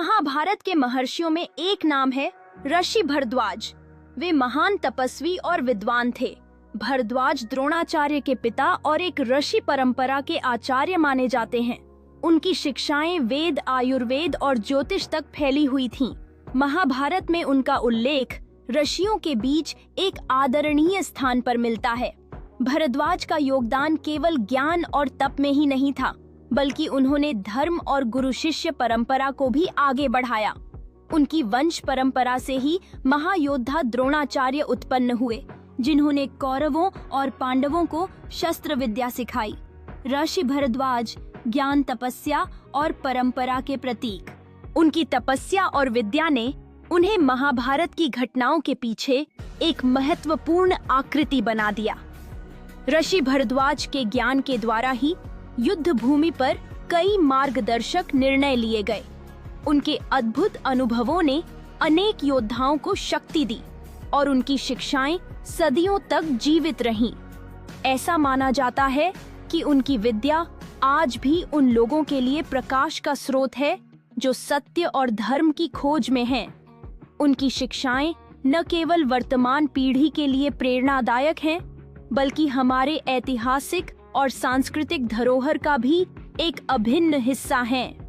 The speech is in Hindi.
महाभारत के महर्षियों में एक नाम है ऋषि भरद्वाज। वे महान तपस्वी और विद्वान थे। भरद्वाज द्रोणाचार्य के पिता और एक ऋषि परंपरा के आचार्य माने जाते हैं। उनकी शिक्षाएं वेद, आयुर्वेद और ज्योतिष तक फैली हुई थीं। महाभारत में उनका उल्लेख ऋषियों के बीच एक आदरणीय स्थान पर मिलता है। भरद्वाज का योगदान केवल ज्ञान और तप में ही नहीं था, बल्कि उन्होंने धर्म और गुरु शिष्य परंपरा को भी आगे बढ़ाया। उनकी वंश परंपरा से ही महायोद्धा द्रोणाचार्य उत्पन्न हुए, जिन्होंने कौरवों और पांडवों को शस्त्र विद्या सिखाई। ऋषि भरद्वाज ज्ञान, तपस्या और परंपरा के प्रतीक। उनकी तपस्या और विद्या ने उन्हें महाभारत की घटनाओं के पीछे एक महत्वपूर्ण आकृति बना दिया। ऋषि भरद्वाज के ज्ञान के द्वारा ही युद्ध भूमि पर कई मार्गदर्शक निर्णय लिए गए। उनके अद्भुत अनुभवों ने अनेक योद्धाओं को शक्ति दी और उनकी शिक्षाएं सदियों तक जीवित रहीं। ऐसा माना जाता है कि उनकी विद्या आज भी उन लोगों के लिए प्रकाश का स्रोत है जो सत्य और धर्म की खोज में हैं। उनकी शिक्षाएं न केवल वर्तमान पीढ़ी के लिए प्रेरणादायक हैं, बल्कि हमारे ऐतिहासिक और सांस्कृतिक धरोहर का भी एक अभिन्न हिस्सा हैं।